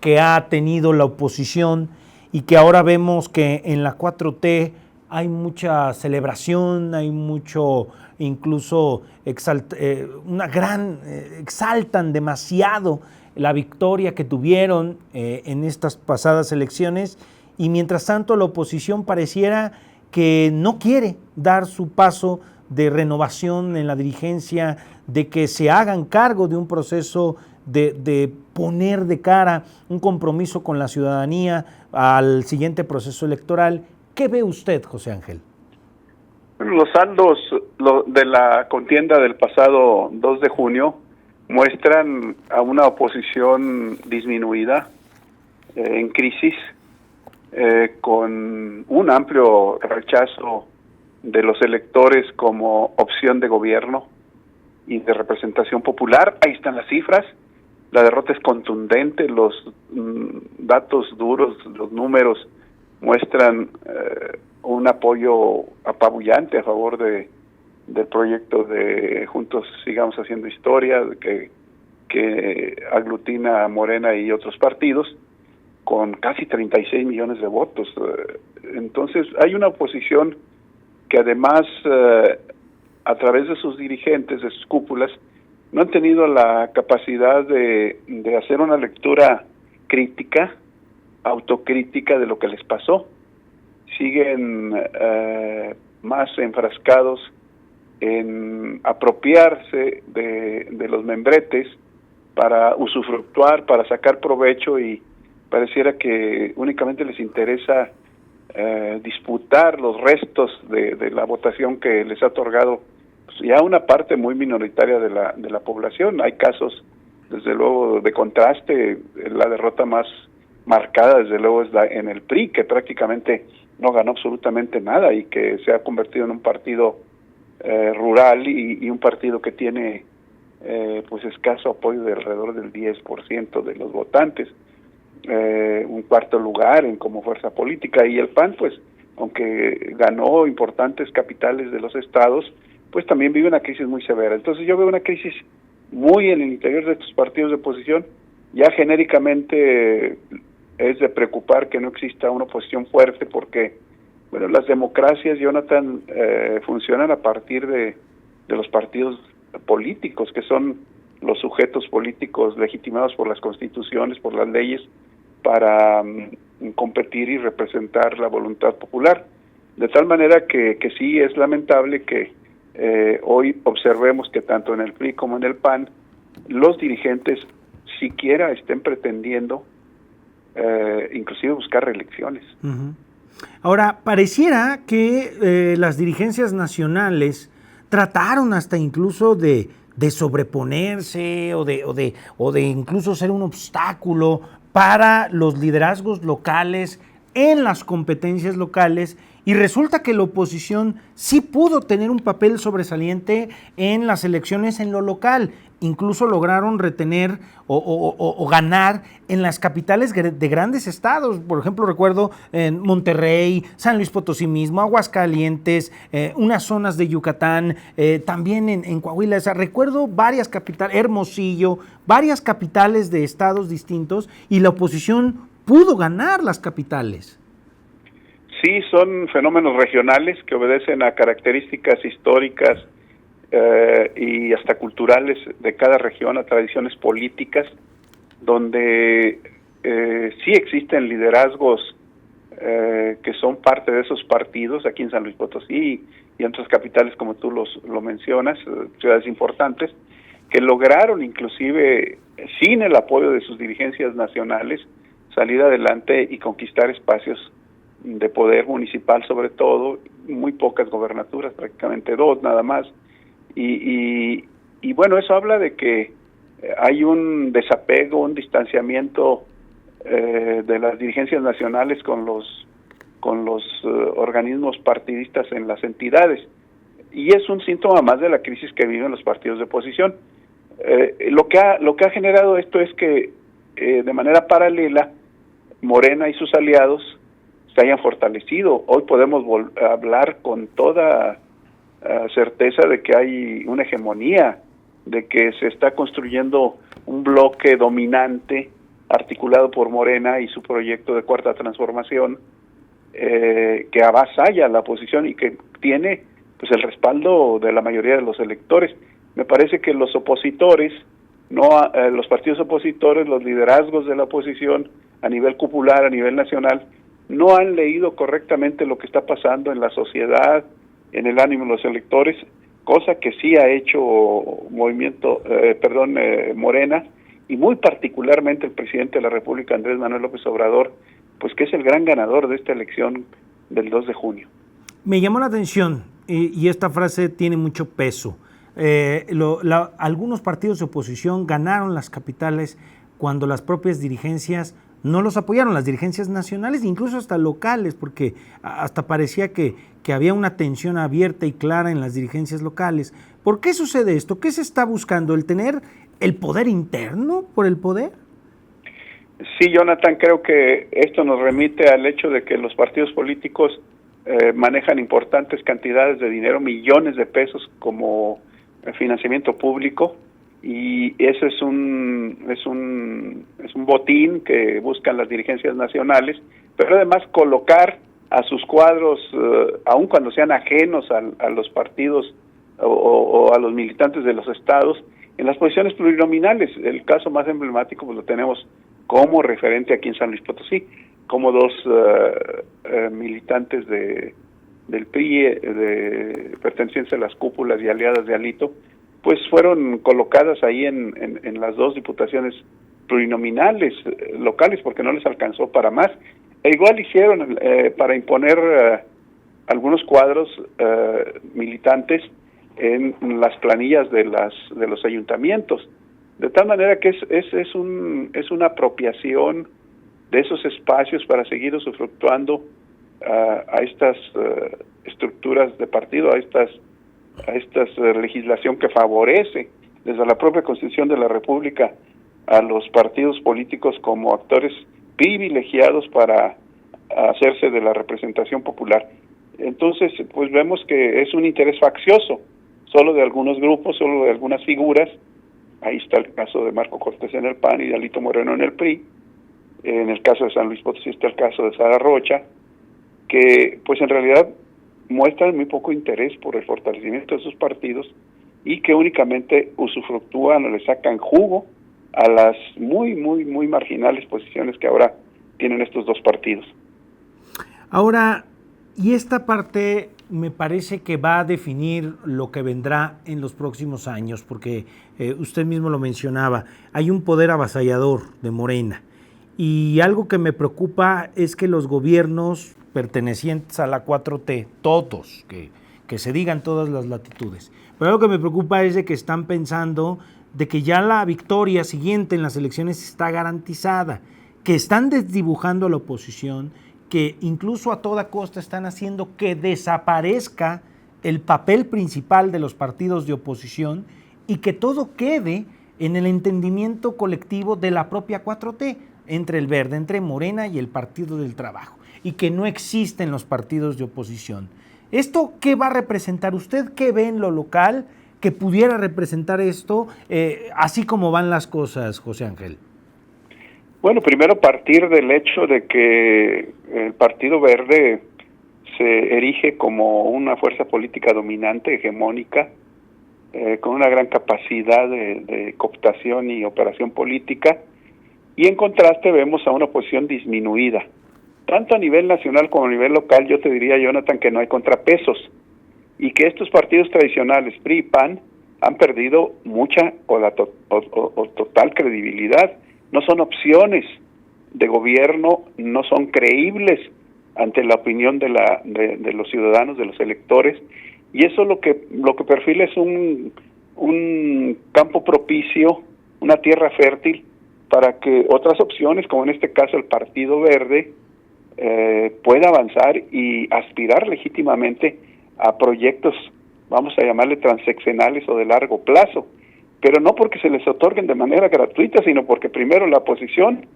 que ha tenido la oposición y que ahora vemos que en la 4T hay mucha celebración, hay mucho, incluso exaltan demasiado la victoria que tuvieron en estas pasadas elecciones, y mientras tanto la oposición pareciera que no quiere dar su paso de renovación en la dirigencia, de que se hagan cargo de un proceso de poner de cara un compromiso con la ciudadanía al siguiente proceso electoral. ¿Qué ve usted, José Ángel? Los saldos de la contienda del pasado 2 de junio muestran a una oposición disminuida, en crisis, con un amplio rechazo de los electores como opción de gobierno y de representación popular. Ahí están las cifras. La derrota es contundente, los datos duros, los números muestran un apoyo apabullante a favor del proyecto de Juntos Sigamos Haciendo Historia, que aglutina a Morena y otros partidos, con casi 36 millones de votos. Entonces hay una oposición que además, a través de sus dirigentes, de sus cúpulas, no han tenido la capacidad de hacer una lectura crítica, autocrítica de lo que les pasó. Siguen más enfrascados en apropiarse de los membretes para usufructuar, para sacar provecho, y pareciera que únicamente les interesa disputar los restos de la votación que les ha otorgado ya una parte muy minoritaria de la población. Hay casos, desde luego, de contraste. La derrota más marcada, desde luego, es en el PRI, que prácticamente no ganó absolutamente nada y que se ha convertido en un partido rural y un partido que tiene pues escaso apoyo de alrededor del 10% de los votantes, un cuarto lugar como fuerza política. Y el PAN, pues, aunque ganó importantes capitales de los estados, pues también vive una crisis muy severa. Entonces yo veo una crisis muy en el interior de estos partidos de oposición. Ya genéricamente es de preocupar que no exista una oposición fuerte, porque, bueno, las democracias, Jonathan, funcionan a partir de los partidos políticos, que son los sujetos políticos legitimados por las constituciones, por las leyes, para competir y representar la voluntad popular. De tal manera que sí es lamentable que hoy observemos que tanto en el PRI como en el PAN los dirigentes siquiera estén pretendiendo inclusive buscar reelecciones. Uh-huh. Ahora, pareciera que las dirigencias nacionales trataron hasta incluso de sobreponerse o de incluso ser un obstáculo para los liderazgos locales en las competencias locales, y resulta que la oposición sí pudo tener un papel sobresaliente en las elecciones en lo local. Incluso lograron retener o ganar en las capitales de grandes estados. Por ejemplo, recuerdo en Monterrey, San Luis Potosí mismo, Aguascalientes, unas zonas de Yucatán, también en Coahuila. O sea, recuerdo varias capitales, Hermosillo, varias capitales de estados distintos, y la oposición pudo ganar las capitales. Sí, son fenómenos regionales que obedecen a características históricas y hasta culturales de cada región, a tradiciones políticas, donde sí existen liderazgos que son parte de esos partidos, aquí en San Luis Potosí y en otras capitales, como tú lo mencionas, ciudades importantes, que lograron, inclusive sin el apoyo de sus dirigencias nacionales, salir adelante y conquistar espacios de poder municipal, sobre todo, muy pocas gobernaturas, prácticamente 2 nada más. Y bueno, eso habla de que hay un desapego, un distanciamiento de las dirigencias nacionales con los organismos partidistas en las entidades, y es un síntoma más de la crisis que viven los partidos de oposición. Lo que ha generado esto es que de manera paralela Morena y sus aliados se hayan fortalecido. Hoy podemos hablar con toda certeza de que hay una hegemonía, de que se está construyendo un bloque dominante articulado por Morena y su proyecto de Cuarta Transformación, que avasalla la oposición y que tiene pues el respaldo de la mayoría de los electores. Me parece que los opositores, los partidos opositores, los liderazgos de la oposición a nivel popular, a nivel nacional, no han leído correctamente lo que está pasando en la sociedad, en el ánimo de los electores, cosa que sí ha hecho Morena, y muy particularmente el presidente de la República, Andrés Manuel López Obrador, pues que es el gran ganador de esta elección del 2 de junio. Me llamó la atención, y esta frase tiene mucho peso. Algunos partidos de oposición ganaron las capitales cuando las propias dirigencias no los apoyaron, las dirigencias nacionales, incluso hasta locales, porque hasta parecía que había una tensión abierta y clara en las dirigencias locales. ¿Por qué sucede esto? ¿Qué se está buscando? ¿El tener el poder interno por el poder? Sí, Jonathan, creo que esto nos remite al hecho de que los partidos políticos manejan importantes cantidades de dinero, millones de pesos como financiamiento público, y eso es un botín que buscan las dirigencias nacionales, pero además colocar a sus cuadros, aun cuando sean ajenos a los partidos o a los militantes de los estados, en las posiciones plurinominales. El caso más emblemático pues lo tenemos como referente aquí en San Luis Potosí, como dos militantes del PRI, pertenecientes a las cúpulas y aliadas de Alito, pues fueron colocadas ahí en las dos diputaciones plurinominales locales, porque no les alcanzó para más. E igual hicieron para imponer algunos cuadros militantes en las planillas de los ayuntamientos, de tal manera que es una apropiación de esos espacios para seguir usufructuando a estas estructuras de partido, a esta legislación que favorece desde la propia Constitución de la República a los partidos políticos como actores privilegiados para hacerse de la representación popular. Entonces, pues vemos que es un interés faccioso, solo de algunos grupos, solo de algunas figuras. Ahí está el caso de Marco Cortés en el PAN y de Alito Moreno en el PRI. En el caso de San Luis Potosí está el caso de Sara Rocha, que pues en realidad muestran muy poco interés por el fortalecimiento de sus partidos y que únicamente usufructúan o le sacan jugo a las muy marginales posiciones que ahora tienen estos dos partidos. Ahora, y esta parte me parece que va a definir lo que vendrá en los próximos años, porque usted mismo lo mencionaba, hay un poder avasallador de Morena, y algo que me preocupa es que los gobiernos pertenecientes a la 4T, todos, que se digan todas las latitudes, pero algo que me preocupa es de que están pensando de que ya la victoria siguiente en las elecciones está garantizada, que están desdibujando a la oposición, que incluso a toda costa están haciendo que desaparezca el papel principal de los partidos de oposición y que todo quede en el entendimiento colectivo de la propia 4T, entre el Verde, entre Morena y el Partido del Trabajo, y que no existen los partidos de oposición. ¿Esto qué va a representar? ¿Usted qué ve en lo local que pudiera representar esto, así como van las cosas, José Ángel? Bueno, primero partir del hecho de que el Partido Verde se erige como una fuerza política dominante, hegemónica, con una gran capacidad de cooptación y operación política, y en contraste vemos a una oposición disminuida. Tanto a nivel nacional como a nivel local, yo te diría, Jonathan, que no hay contrapesos, y que estos partidos tradicionales, PRI y PAN, han perdido mucha o total credibilidad. No son opciones de gobierno, no son creíbles ante la opinión de los ciudadanos, de los electores, y eso lo que perfila es un campo propicio, una tierra fértil para que otras opciones, como en este caso el Partido Verde, pueda avanzar y aspirar legítimamente a proyectos, vamos a llamarle transeccionales o de largo plazo, pero no porque se les otorguen de manera gratuita, sino porque primero la oposición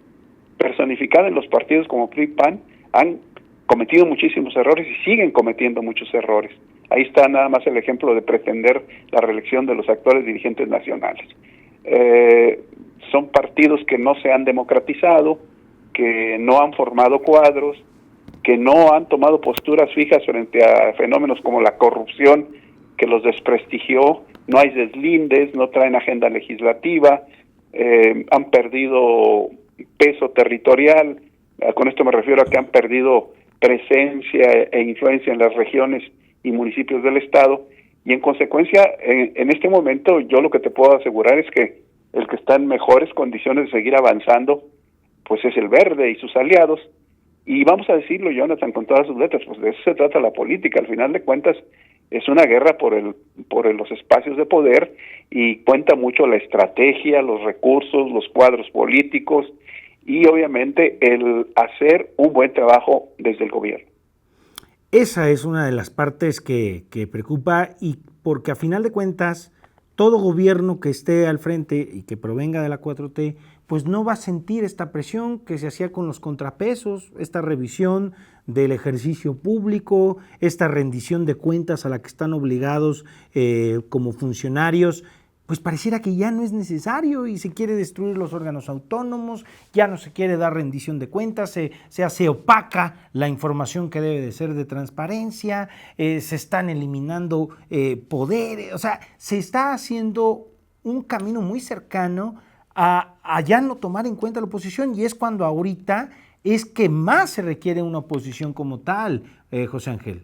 personificada en los partidos como PRI y PAN han cometido muchísimos errores y siguen cometiendo muchos errores. Ahí está nada más el ejemplo de pretender la reelección de los actuales dirigentes nacionales. son partidos que no se han democratizado, que no han formado cuadros, que no han tomado posturas fijas frente a fenómenos como la corrupción, que los desprestigió, no hay deslindes, no traen agenda legislativa, han perdido peso territorial, con esto me refiero a que han perdido presencia e influencia en las regiones y municipios del Estado, y en consecuencia, en este momento yo lo que te puedo asegurar es que el que está en mejores condiciones de seguir avanzando, pues es el Verde y sus aliados, y vamos a decirlo, Jonathan, con todas sus letras, pues de eso se trata la política. Al final de cuentas es una guerra por los espacios de poder, y cuenta mucho la estrategia, los recursos, los cuadros políticos y obviamente el hacer un buen trabajo desde el gobierno. Esa es una de las partes que preocupa, y porque a final de cuentas todo gobierno que esté al frente y que provenga de la 4T, pues no va a sentir esta presión que se hacía con los contrapesos, esta revisión del ejercicio público, esta rendición de cuentas a la que están obligados como funcionarios. Pues pareciera que ya no es necesario y se quiere destruir los órganos autónomos, ya no se quiere dar rendición de cuentas, se hace opaca la información que debe de ser de transparencia, se están eliminando poderes, o sea, se está haciendo un camino muy cercano a ya no tomar en cuenta la oposición, y es cuando ahorita es que más se requiere una oposición como tal, José Ángel.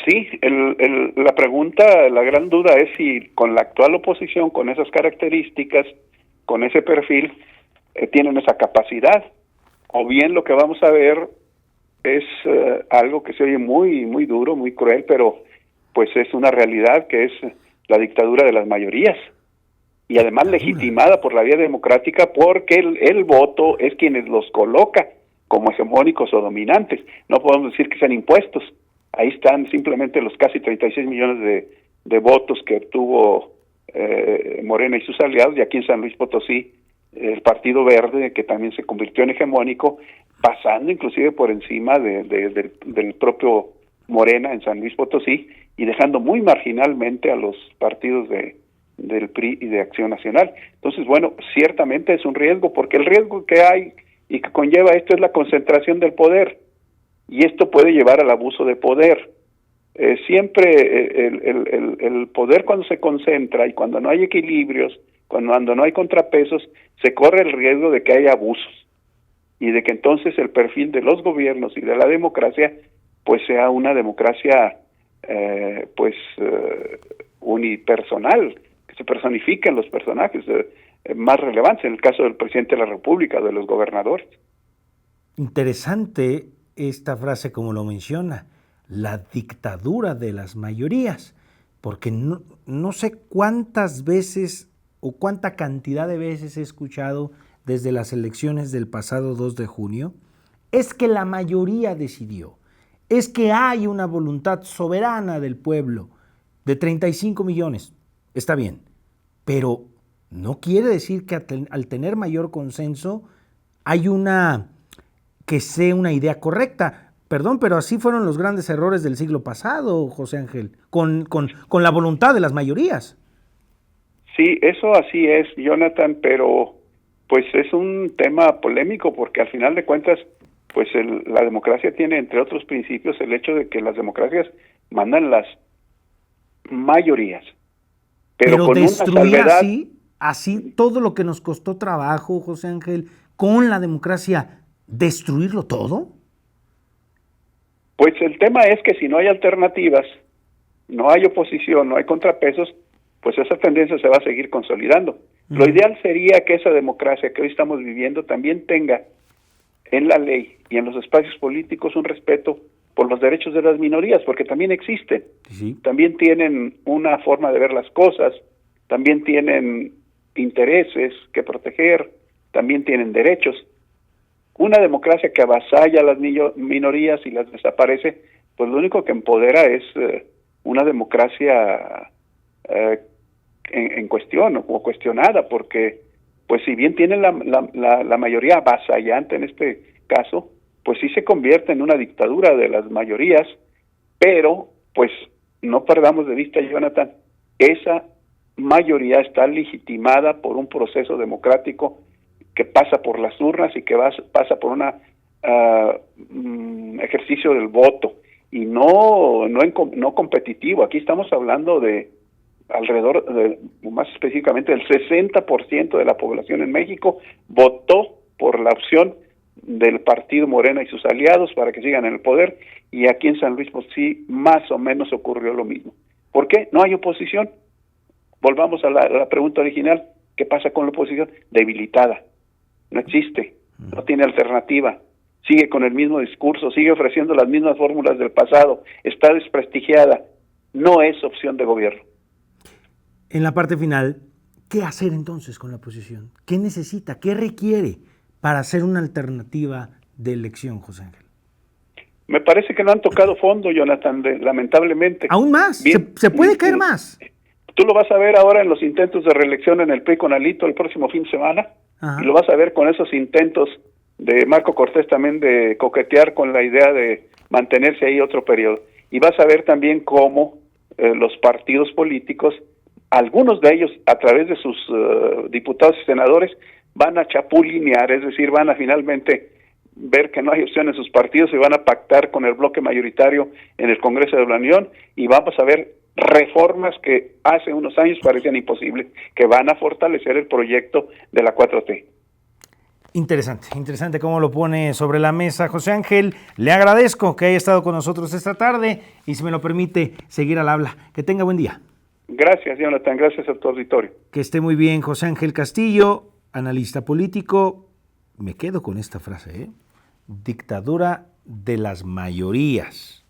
Sí, la pregunta, la gran duda es si con la actual oposición, con esas características, con ese perfil, tienen esa capacidad, o bien lo que vamos a ver es algo que se oye muy, muy duro, muy cruel, pero pues es una realidad, que es la dictadura de las mayorías, y además legitimada por la vía democrática, porque el voto es quienes los coloca como hegemónicos o dominantes. No podemos decir que sean impuestos. Ahí están simplemente los casi 36 millones de votos que obtuvo Morena y sus aliados, y aquí en San Luis Potosí el Partido Verde, que también se convirtió en hegemónico, pasando inclusive por encima del propio Morena en San Luis Potosí, y dejando muy marginalmente a los partidos del PRI y de Acción Nacional. Entonces, bueno, ciertamente es un riesgo, porque el riesgo que hay y que conlleva esto es la concentración del poder, y esto puede llevar al abuso de poder. Siempre el poder, cuando se concentra y cuando no hay equilibrios, cuando no hay contrapesos, se corre el riesgo de que haya abusos, y de que entonces el perfil de los gobiernos y de la democracia pues sea una democracia unipersonal, que se personifiquen los personajes más relevantes, en el caso del presidente de la República, de los gobernadores. Interesante esta frase, como lo menciona, la dictadura de las mayorías, porque no sé cuántas veces o cuánta cantidad de veces he escuchado desde las elecciones del pasado 2 de junio, es que la mayoría decidió, es que hay una voluntad soberana del pueblo de 35 millones, está bien, pero no quiere decir que al tener mayor consenso hay que sea una idea correcta. Perdón, pero así fueron los grandes errores del siglo pasado, José Ángel, con la voluntad de las mayorías. Sí, eso así es, Jonathan, pero pues es un tema polémico, porque al final de cuentas, pues la democracia tiene, entre otros principios, el hecho de que las democracias mandan las mayorías. Pero con destruir una salvedad, así todo lo que nos costó trabajo, José Ángel, con la democracia, ¿destruirlo todo? Pues el tema es que si no hay alternativas, no hay oposición, no hay contrapesos, pues esa tendencia se va a seguir consolidando. Lo ideal sería que esa democracia que hoy estamos viviendo también tenga en la ley y en los espacios políticos un respeto por los derechos de las minorías, porque también existen, también tienen una forma de ver las cosas, también tienen intereses que proteger, también tienen derechos. Una democracia que avasalla a las minorías y las desaparece, pues lo único que empodera es una democracia en cuestión o cuestionada, porque pues si bien tienen la mayoría avasallante en este caso, pues sí se convierte en una dictadura de las mayorías, pero pues no perdamos de vista, Jonathan, esa mayoría está legitimada por un proceso democrático que pasa por las urnas y que pasa por un ejercicio del voto y no competitivo. Aquí estamos hablando de alrededor de, más específicamente, del 60% de la población en México votó por la opción del partido Morena y sus aliados para que sigan en el poder, y aquí en San Luis Potosí más o menos ocurrió lo mismo. ¿Por qué? No hay oposición. Volvamos a la pregunta original, ¿qué pasa con la oposición? Debilitada, no existe, no tiene alternativa, sigue con el mismo discurso, sigue ofreciendo las mismas fórmulas del pasado, está desprestigiada, no es opción de gobierno. En la parte final, ¿qué hacer entonces con la oposición? ¿Qué necesita? ¿Qué requiere para hacer una alternativa de elección, José Ángel? Me parece que no han tocado fondo, Jonathan, lamentablemente. ¿Aún más? ¿Se puede caer más? Tú lo vas a ver ahora en los intentos de reelección en el PRI con Alito el próximo fin de semana. Ajá. Y lo vas a ver con esos intentos de Marco Cortés también de coquetear con la idea de mantenerse ahí otro periodo. Y vas a ver también cómo los partidos políticos, algunos de ellos a través de sus diputados y senadores, van a chapulinear, es decir, van a finalmente ver que no hay opción en sus partidos y van a pactar con el bloque mayoritario en el Congreso de la Unión, y vamos a ver reformas que hace unos años parecían imposibles, que van a fortalecer el proyecto de la 4T. Interesante cómo lo pone sobre la mesa José Ángel. Le agradezco que haya estado con nosotros esta tarde y, si me lo permite, seguir al habla. Que tenga buen día. Gracias, Jonathan. Gracias a tu auditorio. Que esté muy bien, José Ángel Castillo, analista político. Me quedo con esta frase, dictadura de las mayorías.